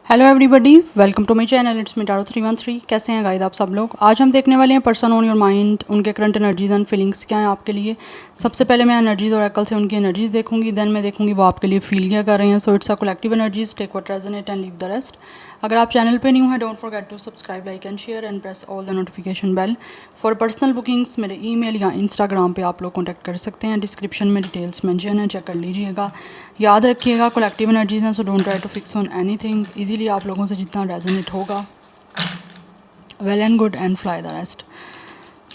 Hello everybody, welcome to my channel. It's me tarot 313। कैसे हैं guys आप सब लोग। आज हम देखने वाले हैं पर्सन ऑन योर माइंड, उनके करंट एनर्जीज एंड फीलिंग्स क्या हैं आपके लिए। सबसे पहले मैं एनर्जीज और अकल से उनकी एनर्जीज देखूंगी, देन मैं देखूंगी वो आपके लिए फील क्या कर रहे हैं। So it's a collective energies, take what resonate and leave the rest. अगर आप चैनल पे न्यू हैं, don't forget to subscribe, like and share and press all the notification bell. For personal bookings मेरे email या Instagram पे आप लोग contact कर सकते हैं। डिस्क्रिप्शन में डिटेल्स मेंशन है, चेक कर लीजिएगा। याद रखिएगा कलेक्टिव एनर्जीज हैं, so don't try to fix on anything. Easily आप लोगों से जितना रेजोनेट होगा well and good and fly the rest.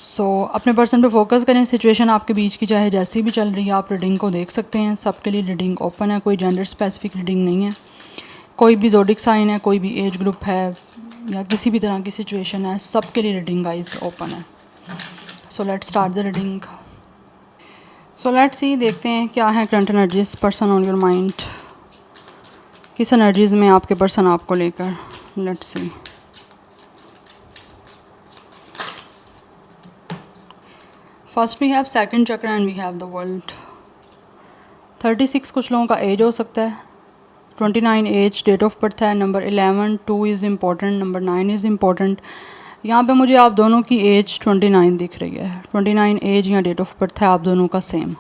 So अपने पर्सन पे फोकस करें। सिचुएशन आपके बीच की चाहे जैसी भी चल रही है, आप रीडिंग को देख सकते हैं। सबके लिए रीडिंग ओपन है, कोई जेंडर स्पेसिफिक रीडिंग नहीं है। कोई भी ज़ोडिक साइन है, कोई भी एज ग्रुप है या किसी भी तरह की सिचुएशन है, सबके लिए रीडिंग गाइस ओपन है। So let's start the reading. So let's see, देखते हैं क्या है current energies person on your mind. किस एनर्जीज में आपके पर्सन आपको लेकर। Let's see. First we have second chakra and we have the world. 36 कुछ लोगों का एज हो सकता है। 29 एज, डेट ऑफ बर्थ है। Number 11, 2 is important, number 9 is important. यहाँ पे मुझे आप दोनों की एज 29 दिख रही है। 29 एज या डेट ऑफ बर्थ है आप दोनों का सेम।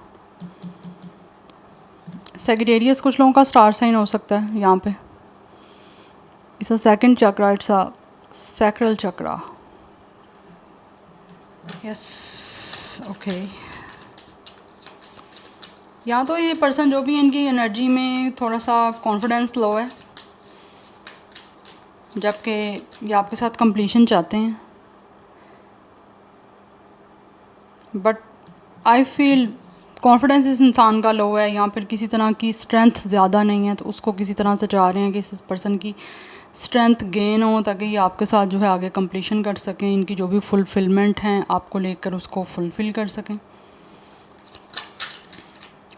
सेगिटेरियस कुछ लोगों का स्टार साइन हो सकता है यहाँ पे। It's a second chakra, it's a sacral chakra. Yes, okay. या तो ये पर्सन जो भी इनकी एनर्जी में थोड़ा सा कॉन्फिडेंस लो है, जबकि ये आपके साथ कंप्लीशन चाहते हैं, बट आई फील कॉन्फिडेंस इस इंसान का लो है या फिर किसी तरह की स्ट्रेंथ ज़्यादा नहीं है, तो उसको किसी तरह से चाह रहे हैं कि इस पर्सन की स्ट्रेंथ गेन हो ताकि ये आपके साथ जो है आगे कंप्लीशन कर सकें। इनकी जो भी फुलफिलमेंट हैं आपको लेकर उसको फुलफ़िल कर सकें।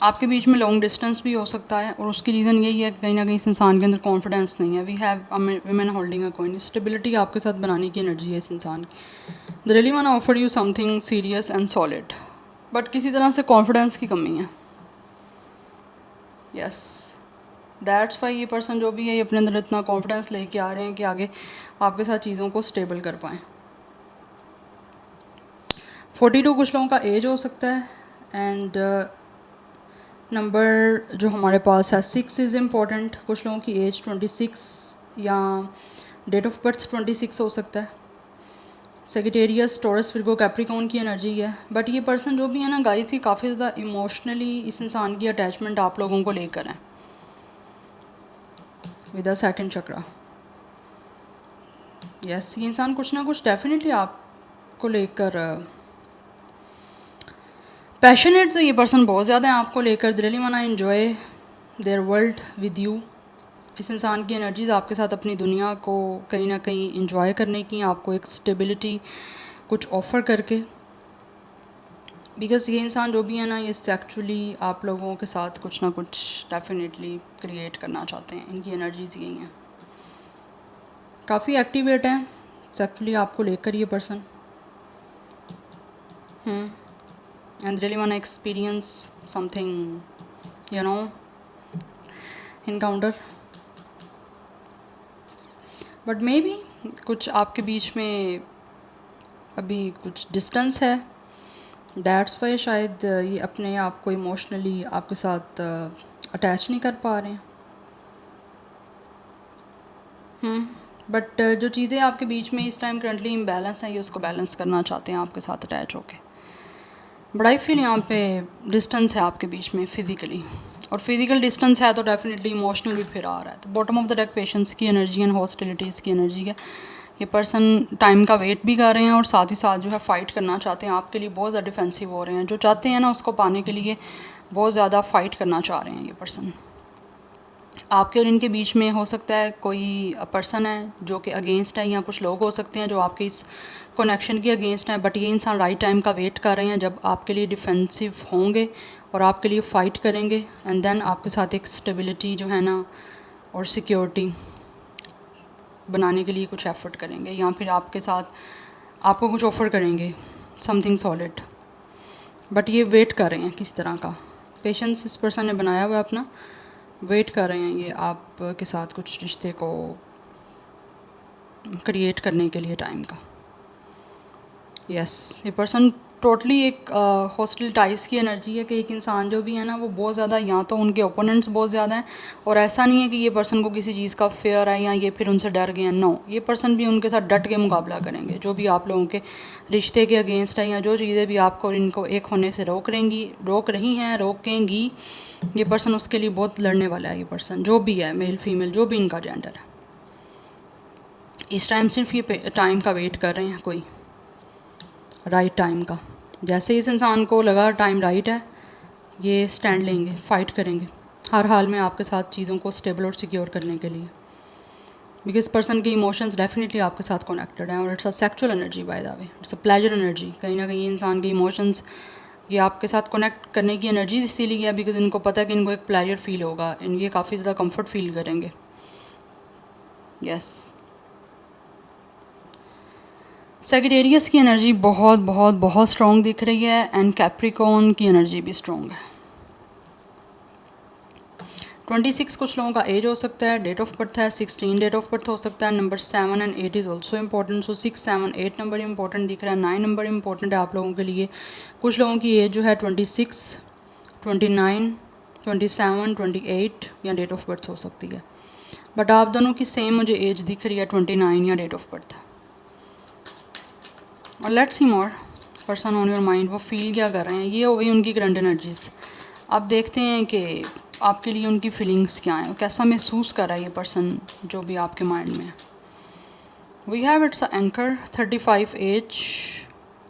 आपके बीच में लॉन्ग डिस्टेंस भी हो सकता है और उसकी रीज़न यही है कि कहीं ना कहीं इस इंसान के अंदर कॉन्फिडेंस नहीं है। We have women holding a coin. Stability आपके साथ बनाने की एनर्जी है इस इंसान की। The really want offer you something serious and solid, but किसी तरह से कॉन्फिडेंस की कमी है। यस, दैट्स वाई ये पर्सन जो भी है ये अपने अंदर इतना कॉन्फिडेंस लेके आ रहे हैं कि आगे आपके साथ चीज़ों को स्टेबल कर पाएँ। 42 कुछ लोगों का एज हो सकता है एंड नंबर जो हमारे पास है 6 इज़ इम्पॉर्टेंट। कुछ लोगों की एज 26 या डेट ऑफ बर्थ 26 हो सकता है। सेगिटेरियस, टॉरस, विर्गो, कैप्रिकॉर्न की एनर्जी है। बट ये पर्सन जो भी है ना गाइस, की काफ़ी ज़्यादा इमोशनली इस इंसान की अटैचमेंट आप लोगों को लेकर है with the second chakra. Yes, ये इंसान कुछ ना कुछ डेफिनेटली आपको लेकर पैशनेट, तो ये पर्सन बहुत ज़्यादा है आपको लेकर। They really want enjoy there world with you. इस इंसान की एनर्जीज आपके साथ अपनी दुनिया को कहीं ना कहीं इंजॉय करने की, आपको एक स्टेबिलिटी कुछ ऑफ़र करके। बिकॉज ये इंसान जो भी है ना, ये एक्चुअली आप लोगों के साथ कुछ ना कुछ डेफिनेटली क्रिएट करना चाहते हैं। इनकी एनर्जीज यही हैं। काफ़ी एक्टिवेट है एक्चुअली आपको लेकर ये person. And really want experience something you know encounter, but may be कुछ आपके बीच में अभी कुछ डिस्टेंस है। दैट्स वाई शायद ये अपने आप को इमोशनली आपके साथ अटैच नहीं कर पा रहे हैं। बट जो चीज़ें आपके बीच में इस टाइम करंटली इम्बैलेंस है, ये उसको बैलेंस करना चाहते हैं आपके साथ अटैच होके। बट आई फील यहाँ पे डिस्टेंस है आपके बीच में फिज़िकली, और फिज़िकल डिस्टेंस है तो डेफिनेटली इमोशनल भी फिर आ रहा है। तो bottom of the deck patience की एनर्जी एंड हॉस्टिलिटीज़ की एनर्जी है। ये पर्सन टाइम का वेट भी कर रहे हैं और साथ ही साथ जो है फ़ाइट करना चाहते हैं आपके लिए। बहुत ज़्यादा डिफेंसिव हो रहे हैं। जो चाहते हैं ना उसको पाने के लिए बहुत ज़्यादा फ़ाइट करना चाह रहे हैं ये पर्सन। आपके और इनके बीच में हो सकता है कोई पर्सन है जो कि अगेंस्ट है, या कुछ लोग हो सकते हैं जो आपके इस कनेक्शन के अगेंस्ट हैं। बट ये इंसान राइट टाइम का वेट कर रहे हैं जब आपके लिए डिफेंसिव होंगे और आपके लिए फ़ाइट करेंगे, एंड देन आपके साथ एक स्टेबिलिटी जो है ना और सिक्योरिटी बनाने के लिए कुछ एफर्ट करेंगे, या फिर आपके साथ आपको कुछ ऑफ़र करेंगे समथिंग सॉलिड। बट ये वेट कर रहे हैं किसी तरह का। पेशेंस इस पर्सन ने बनाया हुआ है अपना, वेट कर रहे हैं ये आपके साथ कुछ रिश्ते को क्रिएट करने के लिए टाइम का। यस, ये पर्सन टोटली एक हॉस्टिल टाइज की एनर्जी है कि एक इंसान जो भी है ना वो बहुत ज़्यादा, या तो उनके ओपोनेंट्स बहुत ज़्यादा हैं, और ऐसा नहीं है कि ये पर्सन को किसी चीज़ का फेयर है या ये फिर उनसे डर गए हैं। नो, ये पर्सन भी उनके साथ डट के मुकाबला करेंगे। जो भी आप लोगों के रिश्ते के अगेंस्ट है या जो चीज़ें भी आपको इनको एक होने से रोक रही हैं, रोकेंगी, ये पर्सन उसके लिए बहुत लड़ने वाला है। ये पर्सन जो भी है, मेल फीमेल जो भी इनका जेंडर है, इस टाइम सिर्फ ये टाइम का वेट कर रहे हैं, कोई राइट टाइम का। जैसे इस इंसान को लगा टाइम राइट है, ये स्टैंड लेंगे, फ़ाइट करेंगे हर हाल में आपके साथ चीज़ों को स्टेबल और सिक्योर करने के लिए। बिकॉज पर्सन के इमोशंस डेफिनेटली आपके साथ कनेक्टेड हैं, और it's a sexual energy by the way, it's a pleasure energy. कहीं ना कहीं इंसान के इमोशंस ये आपके साथ कनेक्ट करने की एनर्जी इसीलिए है बिकॉज इनको पता है कि इनको एक प्लेजर फील होगा, ये काफ़ी ज़्यादा कम्फर्ट फील करेंगे। यस, सेजिटेरियस की एनर्जी बहुत बहुत बहुत स्ट्रॉन्ग दिख रही है, एंड कैप्रिकॉर्न की एनर्जी भी स्ट्रॉन्ग है। 26 कुछ लोगों का एज हो सकता है, डेट ऑफ बर्थ है 16 डेट ऑफ बर्थ हो सकता है, number 7 and 8 is also important. So 6, 7, 8 number important दिख रहा है, 9 नंबर इंपॉर्टेंट है आप लोगों के लिए। कुछ लोगों की एज जो है 26, 29, 27, 28 या डेट ऑफ बर्थ हो सकती है, बट आप दोनों की सेम मुझे एज दिख रही है 29 या डेट ऑफ बर्थ। और let's see more person on your mind, वो फील क्या कर रहे हैं। ये हो गई उनकी करंट एनर्जीज। अब देखते हैं कि आपके लिए उनकी फीलिंग्स क्या हैं, कैसा महसूस कर रहा है ये पर्सन जो भी आपके माइंड में है। We have it's a anchor 35 age,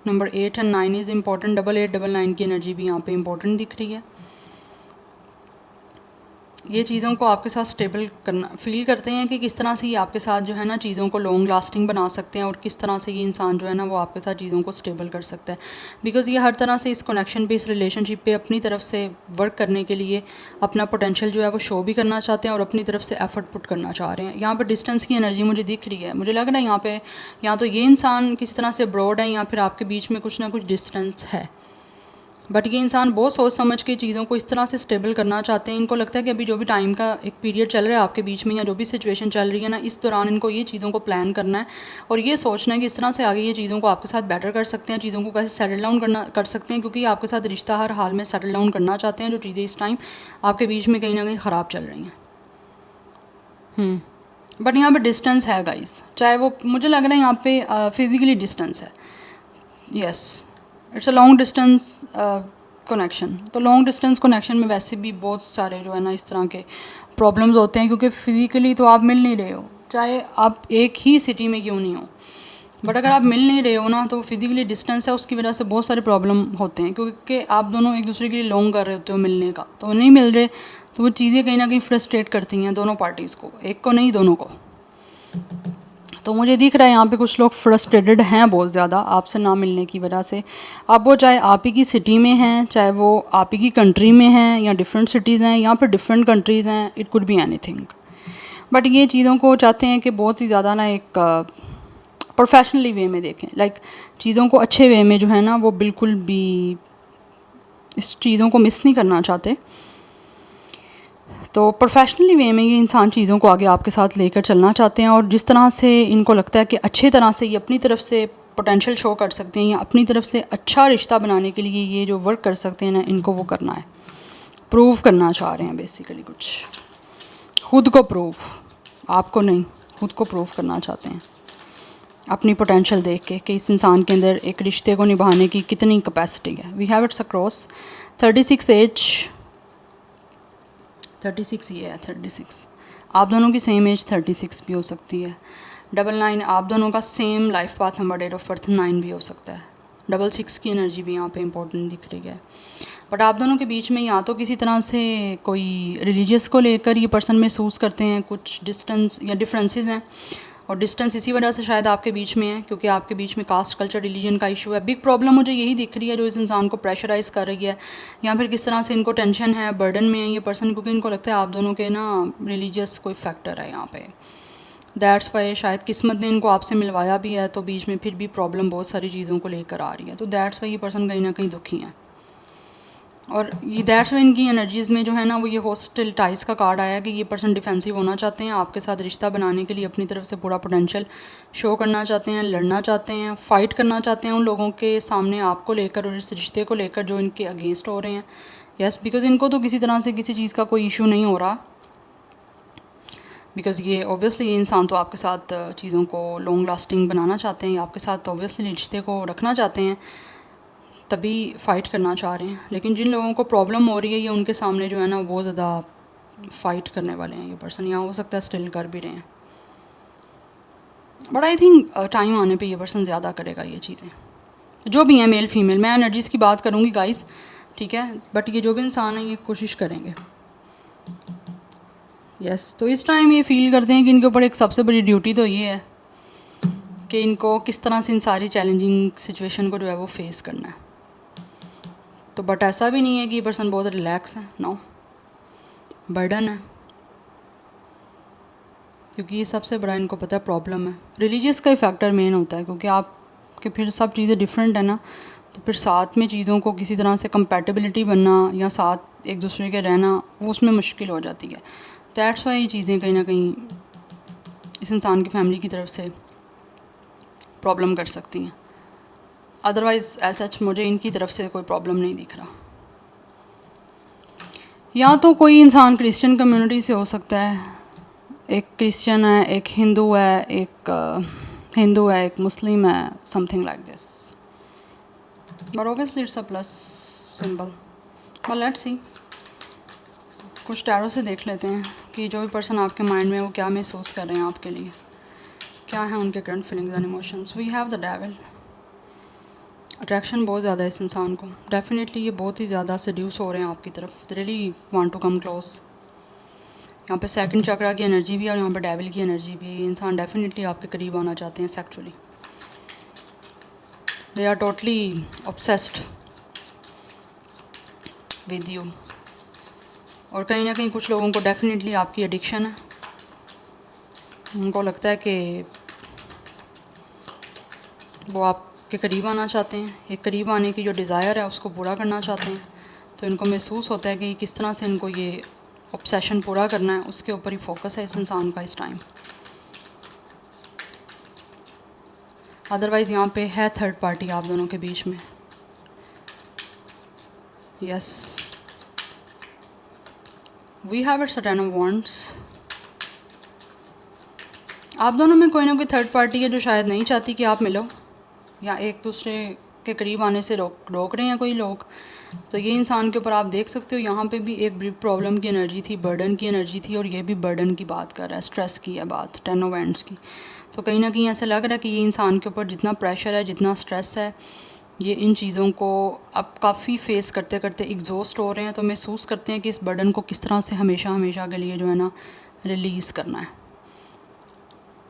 number 8 and 9 is important. 8899 की एनर्जी भी यहाँ पे इम्पोर्टेंट दिख रही है। ये चीज़ों को आपके साथ स्टेबल करना फील करते हैं कि किस तरह से ये आपके साथ जो है ना चीज़ों को लॉन्ग लास्टिंग बना सकते हैं, और किस तरह से ये इंसान जो है ना वो आपके साथ चीज़ों को स्टेबल कर सकता है। बिकॉज़ ये हर तरह से इस कनेक्शन पे, इस रिलेशनशिप पे अपनी तरफ से वर्क करने के लिए अपना पोटेंशियल जो है वो शो भी करना चाहते हैं, और अपनी तरफ से एफर्ट पुट करना चाह रहे हैं। यहाँ पर डिस्टेंस की एनर्जी मुझे दिख रही है। मुझे लग रहा है यहाँ पे या तो ये इंसान किसी तरह से ब्रॉड है, या फिर आपके बीच में कुछ ना कुछ डिस्टेंस है। बट ये इंसान बहुत सोच समझ के चीज़ों को इस तरह से स्टेबल करना चाहते हैं। इनको लगता है कि अभी जो भी टाइम का एक पीरियड चल रहा है आपके बीच में, या जो भी सिचुएशन चल रही है ना, इस दौरान इनको ये चीज़ों को प्लान करना है, और ये सोचना है कि इस तरह से आगे ये चीज़ों को आपके साथ बेटर कर सकते हैं, चीज़ों को कैसे सेटल डाउन कर सकते हैं, क्योंकि आपके साथ रिश्ता हर हाल में सेटल डाउन करना चाहते हैं। जो चीज़ें इस टाइम आपके बीच में कहीं ना कहीं ख़राब चल रही हैं। बट यहाँ पर डिस्टेंस है गाइस, चाहे वो मुझे लग रहा है यहाँ पे फिजिकली डिस्टेंस है। Yes, it's a long distance connection. तो लॉन्ग डिस्टेंस कनेक्शन में वैसे भी बहुत सारे जो है ना इस तरह के प्रॉब्लम्स होते हैं, क्योंकि फ़िज़िकली तो आप मिल नहीं रहे हो, चाहे आप एक ही सिटी में क्यों नहीं हो। बट अगर आप मिल नहीं रहे हो ना, तो फिज़िकली डिस्टेंस है, उसकी वजह से बहुत सारे प्रॉब्लम होते हैं, क्योंकि आप दोनों एक दूसरे के लिए लॉन्ग कर रहे होते हो मिलने का, तो नहीं मिल रहे, तो वो चीज़ें कहीं ना कहीं फ्रस्ट्रेट करती हैं दोनों पार्टीज़ को, एक को नहीं दोनों को। तो मुझे दिख रहा है यहाँ पे कुछ लोग फ्रस्ट्रेटेड हैं बहुत ज़्यादा आपसे ना मिलने की वजह से। अब वो चाहे आप ही की सिटी में हैं, चाहे वो आप ही की कंट्री में हैं, या डिफरेंट सिटीज़ हैं, या फिर डिफरेंट कंट्रीज़ हैं, it could be anything. But ये चीज़ों को चाहते हैं कि बहुत ही ज़्यादा ना एक प्रोफेशनली वे में देखें, लाइक चीज़ों को अच्छे वे में जो है ना वो बिल्कुल भी इस चीज़ों को मिस नहीं करना चाहते। तो प्रोफेशनली वे में ये इंसान चीज़ों को आगे आपके साथ लेकर चलना चाहते हैं, और जिस तरह से इनको लगता है कि अच्छी तरह से ये अपनी तरफ से पोटेंशियल शो कर सकते हैं, या अपनी तरफ से अच्छा रिश्ता बनाने के लिए ये जो वर्क कर सकते हैं ना, इनको वो करना है, प्रूव करना चाह रहे हैं बेसिकली कुछ, खुद को प्रूव, आपको नहीं, खुद को प्रूव करना चाहते हैं अपनी पोटेंशियल देख के कि इस इंसान के अंदर एक रिश्ते को निभाने की कितनी कैपेसिटी है। We have it's across 36 age, 36 ये है 36, आप दोनों की सेम एज 36 भी हो सकती है। 99 आप दोनों का same life path number, date of birth 9 भी हो सकता है। 66 की एनर्जी भी यहाँ पे इंपॉर्टेंट दिख रही है। बट आप दोनों के बीच में या तो किसी तरह से कोई रिलीजियस को लेकर ये पर्सन महसूस करते हैं कुछ डिस्टेंस या डिफरेंसेस हैं, और डिस्टेंस इसी वजह से शायद आपके बीच में है, क्योंकि आपके बीच में कास्ट, कल्चर, रिलीजन का इशू है। बिग प्रॉब्लम मुझे यही दिख रही है जो इस इंसान को प्रेशराइज़ कर रही है, या फिर किस तरह से इनको टेंशन है, बर्डन में है ये पर्सन, क्योंकि इनको लगता है आप दोनों के ना रिलीजियस कोई फैक्टर है यहाँ पे। दैट्स वाई शायद किस्मत ने इनको आपसे मिलवाया भी है, तो बीच में फिर भी प्रॉब्लम बहुत सारी चीज़ों को लेकर आ रही है। तो दैट्स वाई ये पर्सन कहीं ना कहीं दुखी है। और ये दैट्स में इनकी एनर्जीज़ में जो है ना वो ये हॉस्टिल टाइज का कार्ड आया कि ये पर्सन डिफेंसिव होना चाहते हैं, आपके साथ रिश्ता बनाने के लिए अपनी तरफ से पूरा पोटेंशियल शो करना चाहते हैं, लड़ना चाहते हैं, फ़ाइट करना चाहते हैं उन लोगों के सामने आपको लेकर और इस रिश्ते को लेकर जो इनके अगेंस्ट हो रहे हैं। यस, बिकॉज इनको तो किसी तरह से किसी चीज़ का कोई इशू नहीं हो रहा, बिकॉज़ ये ऑब्वियसली ये इंसान तो आपके साथ चीज़ों को लॉन्ग लास्टिंग बनाना चाहते हैं, आपके साथ ऑब्वियसली रिश्ते को रखना चाहते हैं, तभी फ़ाइट करना चाह रहे हैं। लेकिन जिन लोगों को प्रॉब्लम हो रही है ये उनके सामने जो है ना बहुत ज़्यादा फ़ाइट करने वाले हैं ये पर्सन, यहाँ हो सकता है स्टिल कर भी रहे हैं, बट आई थिंक टाइम आने पे ये पर्सन ज़्यादा करेगा ये चीज़ें, जो भी हैं मेल फीमेल। मैं एनर्जीज़ की बात करूँगी गाइस, ठीक है, बट ये जो भी इंसान है ये कोशिश करेंगे। यस, तो इस टाइम ये फील करते हैं कि इनके ऊपर एक सबसे बड़ी ड्यूटी तो ये है कि इनको किस तरह से इन सारी चैलेंजिंग सिचुएशन को जो है वो फेस करना है। तो बट ऐसा भी नहीं है कि ये पर्सन बहुत रिलैक्स है, नो, बर्डन है, क्योंकि ये सबसे बड़ा इनको पता है प्रॉब्लम है। रिलीजियस का ही फैक्टर मेन होता है, क्योंकि आपके फिर सब चीज़ें डिफरेंट है ना, तो फिर साथ में चीज़ों को किसी तरह से कंपैटिबिलिटी बनना या साथ एक दूसरे के रहना वो उसमें मुश्किल हो जाती है। दैट्स वाई ये चीज़ें कहीं ना कहीं इस इंसान की फैमिली की तरफ से प्रॉब्लम कर सकती हैं। अदरवाइज़ ऐसा मुझे इनकी तरफ से कोई प्रॉब्लम नहीं दिख रहा। या तो कोई इंसान क्रिश्चियन कम्युनिटी से हो सकता है, एक क्रिश्चियन है, एक हिंदू है, एक मुस्लिम है, something like this, but obviously it's a plus symbol. But let's सी, कुछ टैरो से देख लेते हैं कि जो भी पर्सन आपके माइंड में वो क्या महसूस कर रहे हैं आपके लिए, क्या है उनके current feelings and emotions. We have the devil. Attraction बहुत ज़्यादा है इस इंसान को, डेफिनेटली ये बहुत ही ज़्यादा सेड्यूस हो रहे हैं आपकी तरफ, really want to come close. यहाँ पे सेकंड चक्रा की एनर्जी भी है और यहाँ पे डेविल की एनर्जी भी है। ये इंसान डेफिनेटली आपके करीब आना चाहते हैं sexually, they are totally obsessed with you. और कहीं ना कहीं कुछ लोगों को डेफिनेटली आपकी एडिक्शन है, उनको लगता है कि वो आपके करीब आना चाहते हैं, एक करीब आने की जो डिज़ायर है उसको पूरा करना चाहते हैं। तो इनको महसूस होता है कि किस तरह से इनको ये ऑब्सेशन पूरा करना है, उसके ऊपर ही फोकस है इस इंसान का इस टाइम। अदरवाइज़ यहाँ पे है थर्ड पार्टी आप दोनों के बीच में। Yes, we have it's ten of wands. आप दोनों में कोई ना कोई थर्ड पार्टी है जो शायद नहीं चाहती कि आप मिलो, या एक दूसरे के करीब आने से रोक रहे हैं कोई लोग। तो ये इंसान के ऊपर आप देख सकते हो यहाँ पे भी एक बड़ी प्रॉब्लम की एनर्जी थी, बर्डन की एनर्जी थी, और ये भी बर्डन की बात कर रहा है, स्ट्रेस की है बात, 10 ऑफ वांड्स की। तो कहीं ना कहीं ऐसा लग रहा है कि ये इंसान के ऊपर जितना प्रेशर है, जितना स्ट्रेस है, ये इन चीज़ों को अब काफ़ी फेस करते करते एग्जॉस्ट हो रहे हैं। तो महसूस करते हैं कि इस बर्डन को किस तरह से हमेशा हमेशा के लिए जो है ना रिलीज़ करना है,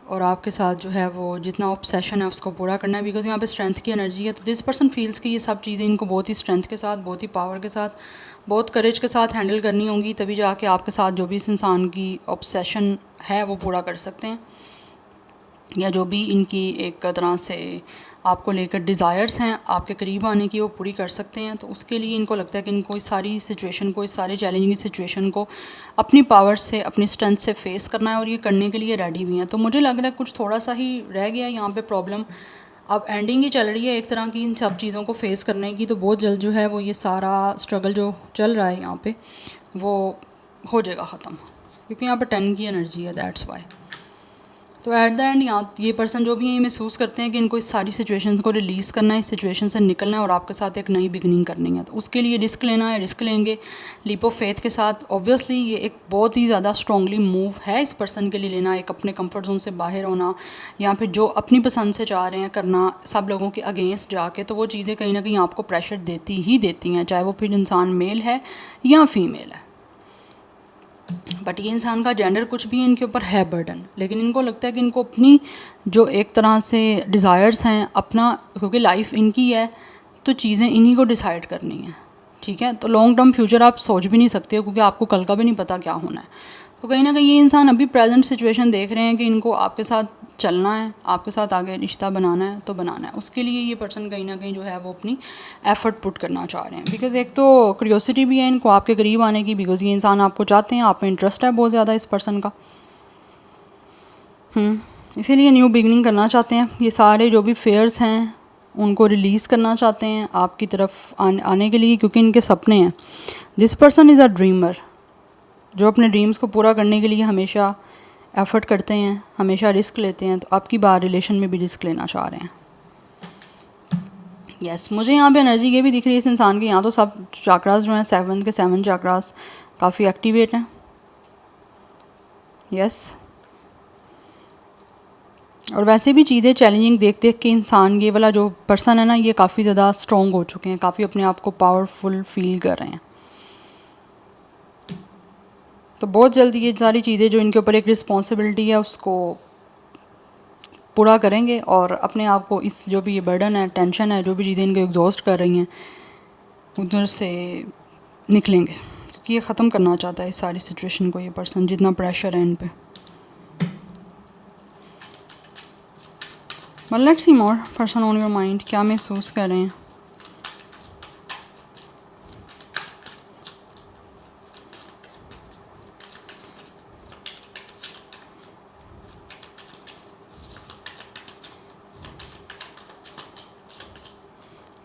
और आपके साथ जो है वो जितना ऑब्सेशन है उसको पूरा करना है। बिकॉज यहाँ पे स्ट्रेंथ की एनर्जी है, तो दिस पर्सन फील्स कि ये सब चीज़ें इनको बहुत ही स्ट्रेंथ के साथ, बहुत ही पावर के साथ, बहुत करेज के साथ हैंडल करनी होंगी, तभी जाके आपके साथ जो भी इस इंसान की ऑब्सेशन है वो पूरा कर सकते हैं, या जो भी इनकी एक तरह से आपको लेकर डिज़ायर्स हैं आपके करीब आने की, वो पूरी कर सकते हैं। तो उसके लिए इनको लगता है कि इनको इस सारी सिचुएशन को, इस सारे चैलेंजिंग सिचुएशन को अपनी पावर से, अपनी स्ट्रेंथ से फेस करना है, और ये करने के लिए रेडी भी हैं। तो मुझे लग रहा है कुछ थोड़ा सा ही रह गया है यहाँ पे प्रॉब्लम, अब एंडिंग ही चल रही है एक तरह की इन सब चीज़ों को फेस करने की। तो बहुत जल्द जो है वो ये सारा स्ट्रगल जो चल रहा है यहाँ पे वो हो जाएगा ख़त्म, क्योंकि यहाँ पर 10 की एनर्जी है, दैट्स वाई। तो एट द एंड यहाँ ये पर्सन जो भी है ये महसूस करते हैं कि इनको इस सारी सिचुएशंस को रिलीज़ करना है, इस सिचुएशन से निकलना है, और आपके साथ एक नई बिगनिंग करनी है। तो उसके लिए रिस्क लेना है, रिस्क लेंगे लीप ऑफ फेथ के साथ। ऑब्वियसली ये एक बहुत ही ज़्यादा स्ट्रॉन्गली मूव है इस पर्सन के लिए लेना, एक अपने कंफर्ट जोन से बाहर होना, या फिर जो अपनी पसंद से चाह रहे हैं करना सब लोगों के अगेंस्ट जाके। तो वो चीज़ें कहीं ना कहीं आपको प्रेशर देती ही देती हैं, चाहे वो फिर इंसान मेल है या फीमेल है। बट ये इंसान का जेंडर कुछ भी इनके ऊपर है बर्डन, लेकिन इनको लगता है कि इनको अपनी जो एक तरह से डिज़ायर्स हैं अपना, क्योंकि लाइफ इनकी है तो चीज़ें इन्हीं को डिसाइड करनी है, ठीक है। तो लॉन्ग टर्म फ्यूचर आप सोच भी नहीं सकते हो, क्योंकि आपको कल का भी नहीं पता क्या होना है। तो कहीं ना कहीं ये इंसान अभी प्रेजेंट सिचुएशन देख रहे हैं कि इनको आपके साथ चलना है, आपके साथ आगे रिश्ता बनाना है तो बनाना है। उसके लिए ये पर्सन कहीं ना कहीं जो है वो अपनी एफ़र्ट पुट करना चाह रहे हैं। बिकॉज़ एक तो क्यूरियोसिटी भी है इनको आपके करीब आने की, बिकॉज़ ये इंसान आपको चाहते हैं, आप में इंटरेस्ट है बहुत ज़्यादा इस पर्सन का। इसीलिए न्यू बिगनिंग करना चाहते हैं। ये सारे जो भी फेयर्स हैं उनको रिलीज़ करना चाहते हैं आपकी तरफ आने के लिए, क्योंकि इनके सपने हैं। This person is a dreamer, जो अपने ड्रीम्स को पूरा करने के लिए हमेशा एफ़र्ट करते हैं, हमेशा रिस्क लेते हैं। तो आपकी बार रिलेशन में भी रिस्क लेना चाह रहे हैं। यस, मुझे यहाँ पे एनर्जी ये भी दिख रही है इस इंसान के, यहाँ तो सब चाक्रास जो हैं 7 के 7 चाक्रास काफ़ी एक्टिवेट हैं। यस, और वैसे भी चीज़ें चैलेंजिंग देख देख के इंसान, ये वाला जो पर्सन है ना, ये काफ़ी ज़्यादा स्ट्रॉन्ग हो चुके हैं, काफ़ी अपने आप को पावरफुल फील कर रहे हैं। तो बहुत जल्दी ये सारी चीज़ें जो इनके ऊपर एक रिस्पॉन्सिबिलिटी है उसको पूरा करेंगे और अपने आप को इस जो भी ये बर्डन है, टेंशन है, जो भी चीज़ें इनको एग्जॉस्ट कर रही हैं उधर से निकलेंगे, क्योंकि ये ख़त्म करना चाहता है इस सारी सिचुएशन को, ये पर्सन, जितना प्रेशर है इन पे। But let's C more person on your mind, क्या महसूस कर रहे हैं।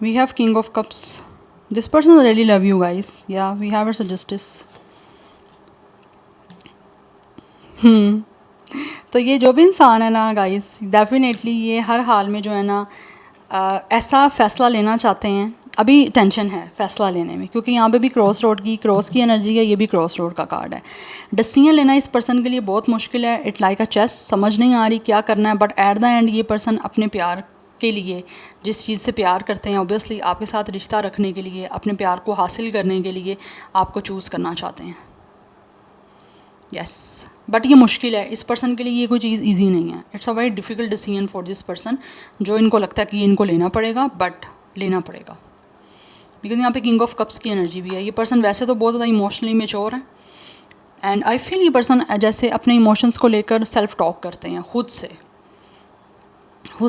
We have King of Cups. This person really love you guys. Yeah, we have a justice. तो ये जो भी इंसान है ना गाइस, डेफिनेटली ये हर हाल में जो है ना ऐसा फ़ैसला लेना चाहते हैं। अभी टेंशन है फ़ैसला लेने में, क्योंकि यहाँ पे भी क्रॉस की एनर्जी है, ये भी क्रॉस रोड का कार्ड है। डिसीजन लेना इस पर्सन के लिए बहुत मुश्किल है। इट लाइक अ चेस, समझ नहीं आ रही क्या करना है। बट एट द एंड ये पर्सन अपने प्यार के लिए, जिस चीज़ से प्यार करते हैं, ऑब्वियसली आपके साथ रिश्ता रखने के लिए, अपने प्यार को हासिल करने के लिए आपको चूज़ करना चाहते हैं। यस, बट ये मुश्किल है इस पर्सन के लिए, ये कोई चीज़ इजी नहीं है। It's a very difficult decision for this person, जो इनको लगता है कि ये इनको लेना पड़ेगा, बट लेना पड़ेगा। बिकॉज यहाँ पे किंग ऑफ कप्स की एनर्जी भी है। ये पर्सन वैसे तो बहुत ज़्यादा इमोशनली मेच्योर है, एंड आई फील ये पर्सन जैसे अपने इमोशंस को लेकर सेल्फ टॉक करते हैं, खुद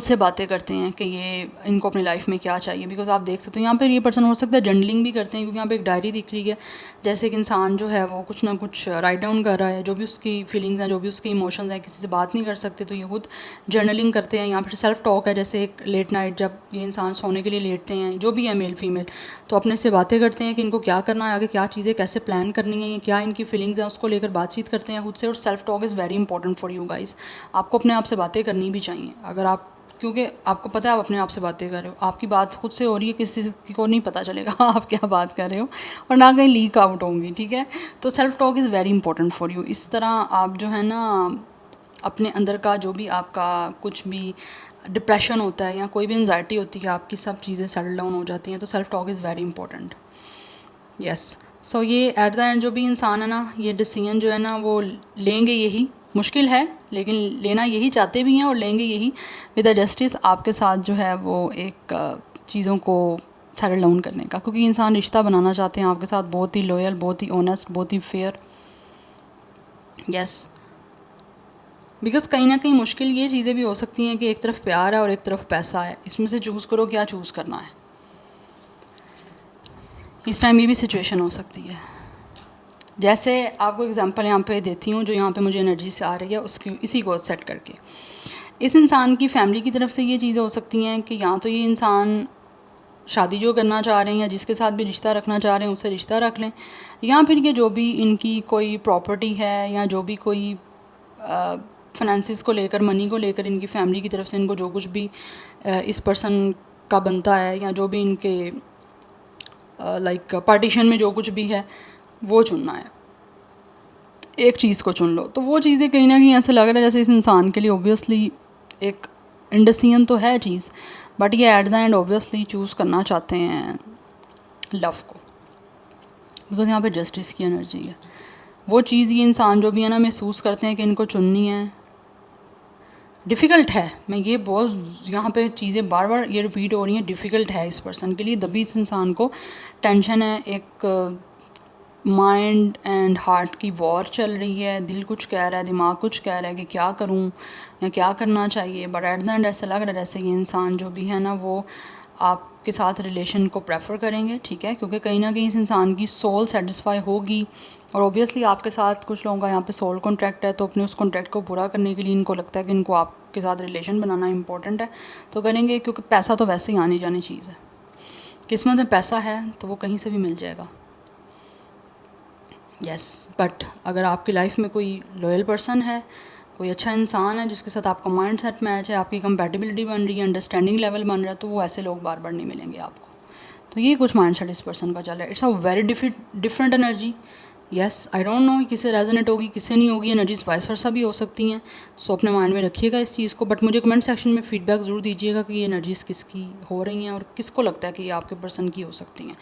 से बातें करते हैं कि ये इनको अपनी लाइफ में क्या चाहिए। बिकॉज आप देख सकते हो यहाँ पर ये पर्सन हो सकता है जर्नलिंग भी करते हैं, क्योंकि यहाँ पे एक डायरी दिख रही है, जैसे एक इंसान जो है वो कुछ ना कुछ राइट डाउन कर रहा है, जो भी उसकी फीलिंग्स हैं, जो भी उसके इमोशंस हैं। किसी से बात नहीं कर सकते तो ये खुद जर्नलिंग करते हैं। यहाँ पर सेल्फ टॉक है, जैसे एक लेट नाइट जब ये इंसान सोने के लिए लेटते हैं, जो भी है मेल फीमेल, तो अपने से बातें करते हैं कि इनको क्या करना है आगे, क्या चीज़ें कैसे प्लान करनी है, क्या इनकी फीलिंग्स हैं, उसको लेकर बातचीत करते हैं खुद से। और self talk is very important for you guys. आपको अपने आप से बातें करनी भी चाहिए, अगर आप, क्योंकि आपको पता है आप अपने आप से बातें कर रहे हो, आपकी बात खुद से हो रही है, किसी को नहीं पता चलेगा आप क्या बात कर रहे हो, और ना कहीं लीक आउट होंगी। ठीक है, तो self talk is very important for you. इस तरह आप जो है ना अपने अंदर का जो भी आपका कुछ भी डिप्रेशन होता है या कोई भी एंजाइटी होती है, आपकी सब चीज़ें सेटल डाउन हो जाती हैं। तो self talk is very important. Yes, so ये एट द एंड जो भी इंसान है ना, ये डिसीजन जो है ना वो लेंगे, यही मुश्किल है लेकिन लेना यही चाहते भी हैं और लेंगे यही विद द जस्टिस, आपके साथ जो है वो एक चीज़ों को सेटल डाउन करने का। क्योंकि इंसान रिश्ता बनाना चाहते हैं आपके साथ, बहुत ही लॉयल, बहुत ही ऑनेस्ट, बहुत ही फेयर। यस, बिकॉज कहीं ना कहीं मुश्किल ये चीज़ें भी हो सकती हैं कि एक तरफ प्यार है और एक तरफ पैसा है, इसमें से चूज़ करो क्या चूज़ करना है। इस टाइम ये भी सिचुएशन हो सकती है। जैसे आपको एग्जांपल यहाँ पे देती हूँ, जो यहाँ पे मुझे एनर्जी से आ रही है उसकी, इसी को सेट करके इस इंसान की फैमिली की तरफ से ये चीज़ें हो सकती हैं कि या तो ये इंसान शादी जो करना चाह रहे हैं या जिसके साथ भी रिश्ता रखना चाह रहे हैं उससे रिश्ता रख लें, या फिर ये जो भी इनकी कोई प्रॉपर्टी है या जो भी कोई फाइनेंसिस को लेकर, मनी को लेकर इनकी फैमिली की तरफ से इनको जो कुछ भी इस पर्सन का बनता है, या जो भी इनके लाइक पार्टीशन में जो कुछ भी है वो चुनना है। एक चीज़ को चुन लो, तो वो चीज़ें कहीं ना कहीं ऐसे लग रहा है जैसे इस इंसान के लिए ऑब्वियसली एक इंडिसीजन तो है चीज़, बट ये at the end obviously choose करना चाहते हैं लव को, बिकॉज यहाँ पे जस्टिस की एनर्जी है। वो चीज़ ये इंसान जो भी है ना महसूस करते हैं कि इनको चुननी है। डिफ़िकल्ट है, मैं ये बहुत यहाँ पे चीज़ें बार बार ये रिपीट हो रही हैं, डिफ़िकल्ट है इस पर्सन के लिए, तभी इस इंसान को टेंशन है, एक माइंड एंड हार्ट की वॉर चल रही है, दिल कुछ कह रहा है, दिमाग कुछ कह रहा है कि क्या करूं या क्या करना चाहिए, बट एट द एंड ऐसा लग रहा है जैसे ये इंसान जो भी है ना वो आपके साथ रिलेशन को प्रेफर करेंगे, ठीक है, क्योंकि कहीं ना कहीं इस इंसान की सोल सेटिस्फाई होगी और ओबियसली आपके साथ कुछ लोगों का यहाँ पे सोल कॉन्ट्रैक्ट है, तो अपने उस कॉन्ट्रैक्ट को पूरा करने के लिए इनको लगता है कि इनको आपके साथ रिलेशन बनाना इंपॉर्टेंट है, तो करेंगे, क्योंकि पैसा तो वैसे ही आनी जानी चीज़ है, किस्मत में पैसा है तो वो कहीं से भी मिल जाएगा। यस, बट अगर आपकी लाइफ में कोई लॉयल पर्सन है, कोई अच्छा इंसान है जिसके साथ आपका माइंड सेट मैच है, आपकी कंपैटिबिलिटी बन रही है, अंडरस्टैंडिंग लेवल बन रहा है, तो वो ऐसे लोग बार बार नहीं मिलेंगे आपको। तो ये कुछ माइंड सेट इस पर्सन का चल रहा है। It's a very different energy. Yes, I don't know किससे रेजोनेट होगी, किससे नहीं होगी, एनर्जीज वाइस वर्सा भी हो सकती हैं, सो अपने माइंड में रखिएगा इस चीज़ को, बट मुझे कमेंट सेक्शन में फीडबैक ज़रूर दीजिएगा कि ये एनर्जीज़ किसकी हो रही हैं और किसको लगता है कि ये आपके पर्सन की हो सकती हैं,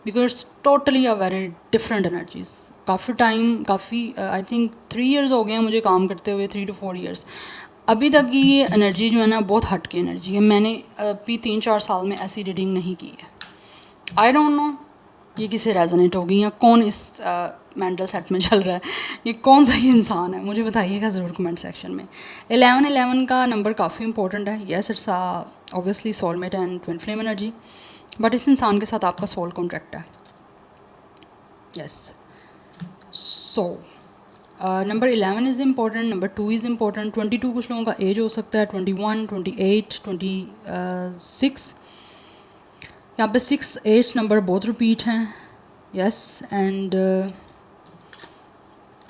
because totally a very different energies. काफ़ी आई थिंक 3 इयर्स हो गए हैं मुझे काम करते हुए, 3 to 4 ईयर्स। अभी तक की ये एनर्जी जो है ना बहुत हट की एनर्जी है, मैंने अभी 3-4 साल में ऐसी रीडिंग नहीं की है। आई डोंट नो ये किसे रेजोनेट होगी या कौन इस मेंटल सेट में चल रहा है, ये कौन सा ही इंसान है, मुझे बताइएगा ज़रूर कमेंट सेक्शन में। 11 का नंबर काफ़ी इंपॉर्टेंट है। Yes, it's obviously soulmate and twin flame energy, but इस इंसान के साथ आपका सोल कॉन्ट्रैक्ट है। Yes, so number 11 is important, number 2 is important. 22 कुछ लोगों का एज हो सकता है, 21, 28, 26। यहाँ पे 6, 8 नंबर बहुत रिपीट हैं। यस, एंड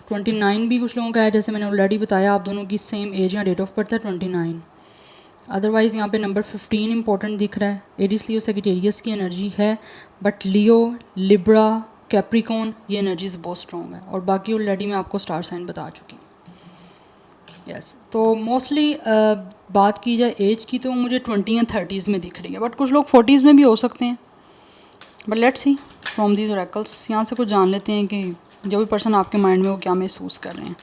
29 भी कुछ लोगों का है, जैसे मैंने ऑलरेडी बताया आप दोनों की सेम एज या डेट ऑफ बर्थ है 29। अदरवाइज़ यहाँ पे नंबर 15 इंपॉर्टेंट दिख रहा है। एरिस लियो सेगिटेरियस की एनर्जी है, बट लियो, लिब्रा, कैप्रिकॉन ये एनर्जीज बहुत स्ट्रॉन्ग है, और बाकी ऑलरेडी मैं आपको स्टार साइन बता चुकी हूँ। यस, तो मोस्टली बात की जाए एज की तो मुझे 20 या 30s में दिख रही है, बट कुछ लोग 40s में भी हो सकते हैं, but let's see from these oracles. यहाँ से कुछ जान लेते हैं कि जो भी पर्सन आपके माइंड में वो क्या महसूस कर रहे हैं।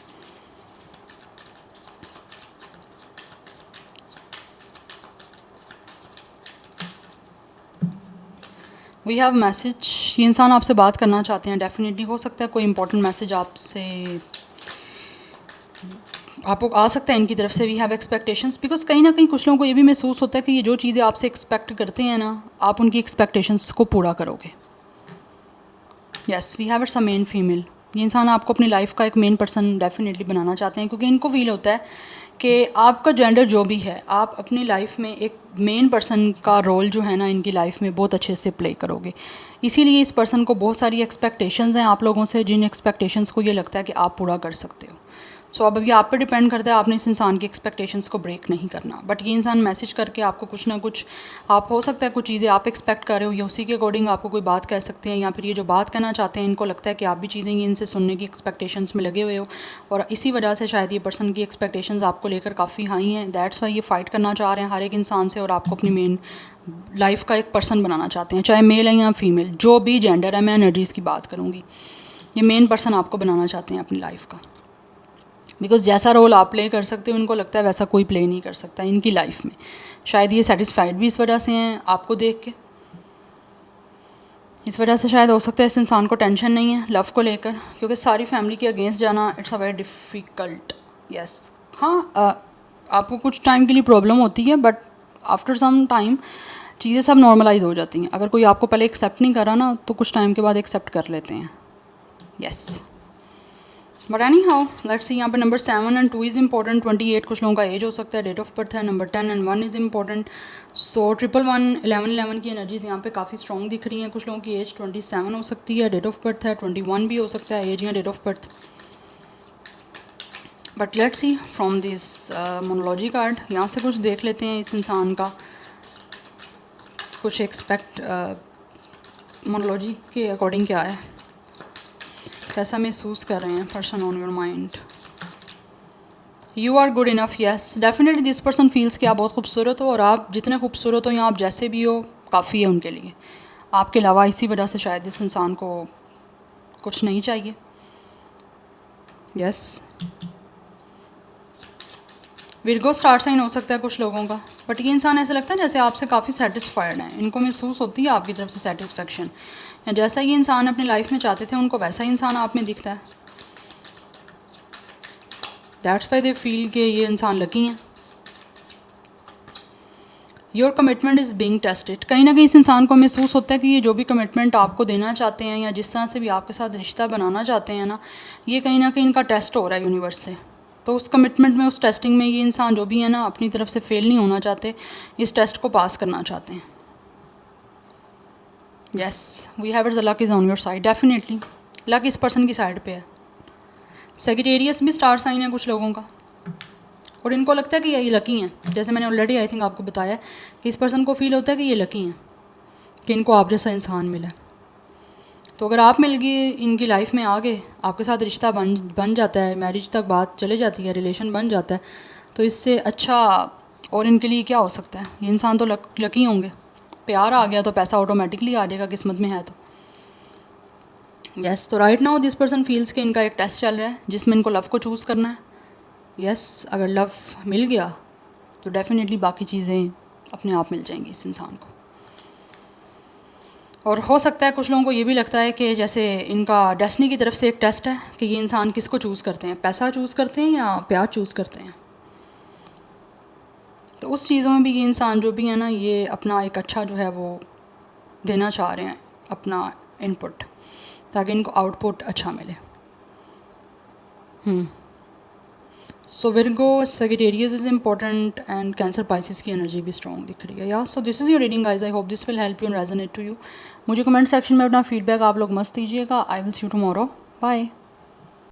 वी हैव मैसेज, ये इंसान आपसे बात करना चाहते हैं, डेफिनेटली हो सकता है कोई इंपॉर्टेंट मैसेज आपसे आपको आ सकता है इनकी तरफ से। वी हैव एक्सपेक्टेशंस, बिकॉज कहीं ना कहीं कुछ लोगों को ये भी महसूस होता है कि ये जो चीज़ें आपसे एक्सपेक्ट करते हैं ना, आप उनकी एक्सपेक्टेशंस को पूरा करोगे। Yes, we have it's a main female. ये इंसान आपको अपनी लाइफ का एक मेन पर्सन डेफिनेटली बनाना चाहते हैं, क्योंकि इनको फील होता है कि आपका जेंडर जो भी है, आप अपनी लाइफ में एक मेन पर्सन का रोल जो है ना इनकी लाइफ में बहुत अच्छे से प्ले करोगे। इसीलिए इस पर्सन को बहुत सारी एक्सपेक्टेशंस हैं आप लोगों से, जिन एक्सपेक्टेशंस को ये लगता है कि आप पूरा कर सकते हो। सो अब ये आप पे डिपेंड करता है, आपने इस इंसान की एक्सपेक्टेशंस को ब्रेक नहीं करना। बट ये इंसान मैसेज करके आपको कुछ ना कुछ, आप हो सकता है कुछ चीज़ें आप एक्सपेक्ट कर रहे हो, या उसी के अकॉर्डिंग आपको कोई बात कह सकते हैं, या फिर ये जो बात कहना चाहते हैं इनको लगता है कि आप भी चीज़ें ये इनसे सुनने की एक्सपेक्टेशंस में लगे हुए हो, और इसी वजह से शायद ये पर्सन की एक्सपेक्टेशंस आपको लेकर काफ़ी हाई हैं। दैट्स वाई ये फ़ाइट करना चाह रहे हैं हर एक इंसान से, और आपको अपनी मेन लाइफ का एक पर्सन बनाना चाहते हैं, चाहे मेल है या फीमेल, जो भी जेंडर है, मैं एनर्जीज़ की बात करूँगी। ये मेन पर्सन आपको बनाना चाहते हैं अपनी लाइफ का, बिकॉज जैसा रोल आप प्ले कर सकते हो इनको लगता है वैसा कोई प्ले नहीं कर सकता इनकी लाइफ में। शायद ये सेटिस्फाइड भी इस वजह से हैं आपको देख के, इस वजह से शायद हो सकता है इस इंसान को टेंशन नहीं है लव को लेकर, क्योंकि सारी फैमिली के अगेंस्ट जाना it's a very difficult. Yes, हाँ, आपको कुछ टाइम के लिए प्रॉब्लम होती है, बट आफ्टर सम टाइम चीज़ें सब नॉर्मलाइज हो जाती हैं। अगर कोई आपको पहले एक्सेप्ट नहीं करा ना, तो कुछ टाइम के बाद एक्सेप्ट कर लेते हैं। Yes, but any how let's see. यहाँ पर नंबर 7 एंड 2 इज़ इंपॉर्टेंट। 28 कुछ लोगों का एज हो सकता है, डेट ऑफ बर्थ है। Number 10 and 1 is important. So 1111, 11 की एनर्जीज यहाँ पे काफ़ी स्ट्रॉन्ग दिख रही हैं। कुछ लोगों की एज 27 हो सकती है, डेट ऑफ बर्थ है। 21 भी हो सकता है एज या date of birth. But let's see from this monology card, यहाँ से कुछ देख लेते हैं इस इंसान का कुछ एक्सपेक्ट मोनोलॉजी के अकॉर्डिंग क्या है, कैसा महसूस कर रहे हैं person on your mind. You are good enough. Yes, definitely this person feels कि आप बहुत खूबसूरत हो, और आप जितने खूबसूरत हो या आप जैसे भी हो काफ़ी है उनके लिए, आपके अलावा। इसी वजह से शायद इस इंसान को कुछ नहीं चाहिए। यस, विर्गो स्टार साइन हो सकता है कुछ लोगों का, बट ये इंसान ऐसा लगता है जैसे आपसे काफ़ी सेटिस्फाइड हैं, इनको महसूस होती है आपकी तरफ से सेटिस्फेक्शन, या जैसा ये इंसान अपनी लाइफ में चाहते थे उनको वैसा ही इंसान आप में दिखता है। दैट्स वाई दे फील कि ये इंसान लकी हैं। Your commitment is being tested, कहीं ना कहीं इस इंसान को महसूस होता है कि ये जो भी कमिटमेंट आपको देना चाहते हैं या जिस तरह से भी आपके साथ रिश्ता बनाना चाहते हैं ना, ये कहीं ना कहीं इनका टेस्ट हो रहा है यूनिवर्स से। तो उस कमिटमेंट में, उस टेस्टिंग में ये इंसान जो भी है ना, अपनी तरफ से फेल नहीं होना चाहते, इस टेस्ट को पास करना चाहते हैं। Yes, we have it, the luck is on your side, definitely luck इस पर्सन की साइड पे है। सेजिटेरियस भी स्टार साइन है कुछ लोगों का, और इनको लगता है कि यही लकी हैं। जैसे मैंने ऑलरेडी आई थिंक आपको बताया कि इस पर्सन को फील होता है कि ये लकी हैं कि इनको आप जैसा इंसान मिला। तो अगर आप मिल गए इनकी लाइफ में आगे, आपके साथ रिश्ता बन जाता है, मैरिज तक बात चले जाती है, रिलेशन बन जाता है, तो इससे अच्छा और इनके लिए क्या हो सकता है। ये इंसान तो लकी होंगे। प्यार आ गया तो पैसा ऑटोमेटिकली आ जाएगा, किस्मत में है तो। यस, तो right now this person feels कि इनका एक टेस्ट चल रहा है जिसमें इनको लव को चूज़ करना है। यस, अगर लव मिल गया तो डेफिनेटली बाकी चीज़ें अपने आप मिल जाएंगी इस इंसान को। और हो सकता है कुछ लोगों को ये भी लगता है कि जैसे इनका डेस्टिनी की तरफ से एक टेस्ट है कि ये इंसान किसको चूज़ करते हैं, पैसा चूज़ करते हैं या प्यार चूज़ करते हैं। तो उस चीज़ों में भी ये इंसान जो भी है ना, ये अपना एक अच्छा जो है वो देना चाह रहे हैं, अपना इनपुट, ताकि इनको आउटपुट अच्छा मिले। So Virgo, Sagittarius is important, and Cancer Pisces की एनर्जी भी स्ट्रॉन्ग दिख रही है। Yeah so this is your reading guys, I hope this will help you and resonate to you. मुझे कमेंट सेक्शन में अपना फीडबैक आप लोग मस्त दीजिएगा। I will see you tomorrow, bye.